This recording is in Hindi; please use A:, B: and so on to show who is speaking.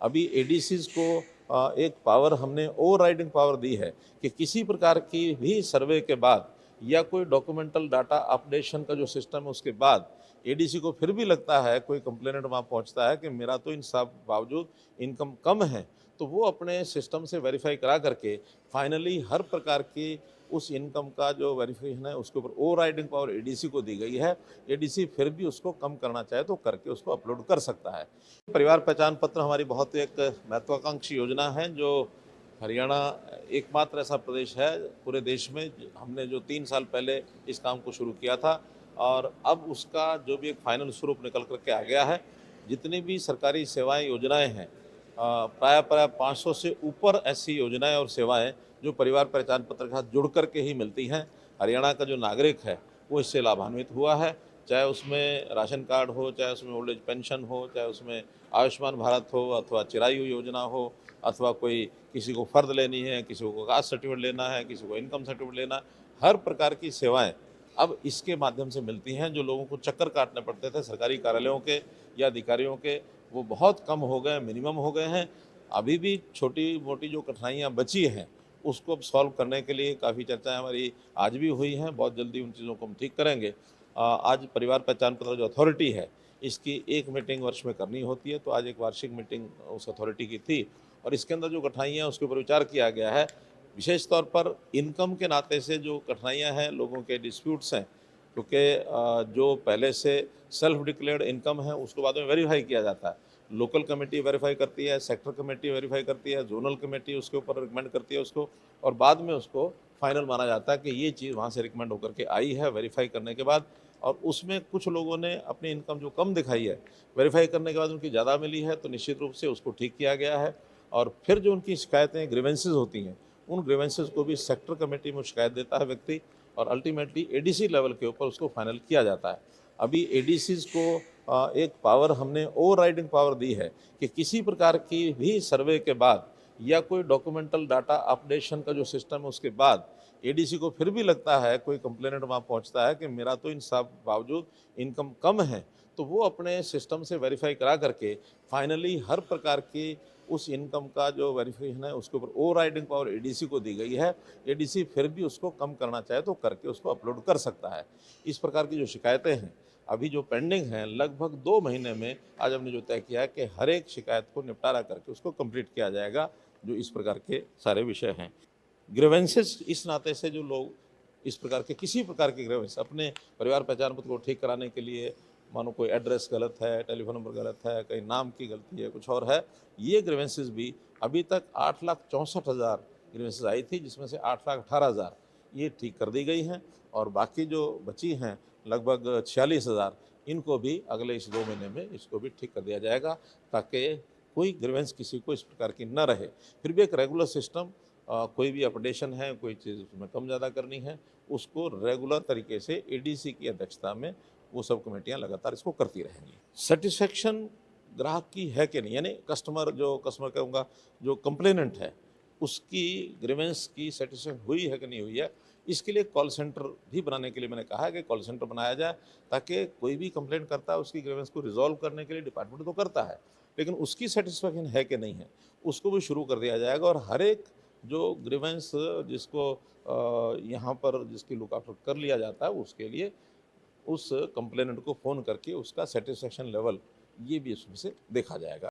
A: अभी एडीसीज को एक पावर हमने ओवरराइडिंग पावर दी है कि किसी प्रकार की भी सर्वे के बाद या कोई डॉक्यूमेंटल डाटा अपडेशन का जो सिस्टम है उसके बाद एडीसी को फिर भी लगता है, कोई कंप्लेनेंट वहाँ पहुँचता है कि मेरा तो इन सब बावजूद इनकम कम है, तो वो अपने सिस्टम से वेरीफाई करा करके फाइनली हर प्रकार की उस इनकम का जो वेरिफिकेशन है उसके ऊपर ओवरराइडिंग पावर एडीसी को दी गई है। एडीसी फिर भी उसको कम करना चाहे तो करके उसको अपलोड कर सकता है। परिवार पहचान पत्र हमारी बहुत एक महत्वाकांक्षी योजना है, जो हरियाणा एकमात्र ऐसा प्रदेश है पूरे देश में हमने जो 3 साल पहले इस काम को शुरू किया था और अब उसका जो भी एक फाइनल स्वरूप निकल कर के आ गया है। जितनी भी सरकारी सेवाएं योजनाएं हैं, प्राय 500 से ऊपर ऐसी योजनाएं और सेवाएं जो परिवार पहचान पत्र के साथ जुड़ कर के ही मिलती हैं। हरियाणा का जो नागरिक है वो इससे लाभान्वित हुआ है, चाहे उसमें राशन कार्ड हो, चाहे उसमें ओल्ड एज पेंशन हो, चाहे उसमें आयुष्मान भारत हो, अथवा चिरायु योजना हो, अथवा कोई किसी को फ़र्द लेनी है, किसी को कास्ट सर्टिफिकेट लेना है, किसी को इनकम सर्टिफिकेट लेना है। हर प्रकार की सेवाएं अब इसके माध्यम से मिलती हैं। जो लोगों को चक्कर काटने पड़ते थे सरकारी कार्यालयों के या अधिकारियों के, वो बहुत कम हो गए, मिनिमम हो गए हैं। अभी भी छोटी मोटी जो कठिनाइयाँ बची हैं उसको सॉल्व करने के लिए काफ़ी चर्चाएं हमारी आज भी हुई हैं। बहुत जल्दी उन चीज़ों को हम ठीक करेंगे। आज परिवार पहचान पत्र जो अथॉरिटी है इसकी एक मीटिंग वर्ष में करनी होती है, तो आज एक वार्षिक मीटिंग उस अथॉरिटी की थी और इसके अंदर जो कठिनाइयाँ उसके ऊपर विचार किया गया है। विशेष तौर पर इनकम के नाते से जो कठिनाइयाँ हैं, लोगों के डिस्प्यूट्स हैं, क्योंकि जो पहले से सेल्फ डिक्लेयर्ड इनकम है उसको बाद में वेरीफाई किया जाता है। लोकल कमेटी वेरीफाई करती है, सेक्टर कमेटी वेरीफाई करती है, जोनल कमेटी उसके ऊपर रिकमेंड करती है उसको, और बाद में उसको फाइनल माना जाता है कि ये चीज़ वहाँ से रिकमेंड होकर के आई है वेरीफाई करने के बाद। और उसमें कुछ लोगों ने अपनी इनकम जो कम दिखाई है, वेरीफाई करने के बाद उनकी ज़्यादा मिली है, तो निश्चित रूप से उसको ठीक किया गया है। और फिर जो उनकी शिकायतें ग्रीवेंसेस होती हैं, उन ग्रीवेंसेस को भी सेक्टर कमेटी में शिकायत देता है व्यक्ति और अल्टीमेटली एडीसी लेवल के ऊपर उसको फाइनल किया जाता है। अभी एडीसीज को एक पावर हमने ओवरराइडिंग पावर दी है कि किसी प्रकार की भी सर्वे के बाद या कोई डॉक्यूमेंटल डाटा अपडेशन का जो सिस्टम है उसके बाद एडीसी को फिर भी लगता है, कोई कंप्लेनेंट वहाँ पहुँचता है कि मेरा तो इन सब बावजूद इनकम कम है, तो वो अपने सिस्टम से वेरीफाई करा करके फाइनली हर प्रकार की उस इनकम का जो वेरिफिकेशन है उसके ऊपर ओवरराइडिंग पावर एडीसी को दी गई है। एडीसी फिर भी उसको कम करना चाहे तो करके उसको अपलोड कर सकता है। इस प्रकार की जो शिकायतें हैं अभी जो पेंडिंग हैं, लगभग 2 महीने में आज हमने जो तय किया है कि हर एक शिकायत को निपटारा करके उसको कंप्लीट किया जाएगा। जो इस प्रकार के सारे विषय हैं, ग्रीवेंसेस इस नाते से जो लोग इस प्रकार के किसी प्रकार के ग्रीवेंस अपने परिवार पहचान पत्र को ठीक कराने के लिए, मानो कोई एड्रेस गलत है, टेलीफोन नंबर गलत है, कहीं नाम की गलती है, कुछ और है, ये ग्रीवेंसेस भी अभी तक 8,64,000 ग्रीवेंसेस आई थी, जिसमें से 8,18,000 ये ठीक कर दी गई हैं और बाकी जो बची हैं लगभग 46,000, इनको भी अगले इस 2 महीने में इसको भी ठीक कर दिया जाएगा, ताकि कोई ग्रीवेंस किसी को इस प्रकार की न रहे। फिर भी एक रेगुलर सिस्टम, कोई भी अपडेशन है, कोई चीज़ उसमें कम ज़्यादा करनी है, उसको रेगुलर तरीके से एडीसी की अध्यक्षता में वो सब कमेटियाँ लगातार इसको करती रहेंगी। सेटिस्फेक्शन ग्राहक की है कि नहीं, यानी कस्टमर कहूँगा जो कंप्लेनेंट है उसकी ग्रीवेंस की सेटिस्फेक्शन हुई है कि नहीं हुई है, इसके लिए कॉल सेंटर भी बनाने के लिए मैंने कहा है कि कॉल सेंटर बनाया जाए, ताकि कोई भी कंप्लेंट करता है उसकी ग्रीवेंस को रिजॉल्व करने के लिए डिपार्टमेंट तो करता है, लेकिन उसकी सेटिस्फेक्शन है कि नहीं है उसको भी शुरू कर दिया जाएगा। और हर एक जो ग्रीवेंस जिसको यहाँ पर जिसकी लुक आफ्टर कर लिया जाता है उसके लिए उस कंप्लेनेंट को फ़ोन करके उसका सेटिस्फेक्शन लेवल ये भी उसमें से देखा जाएगा।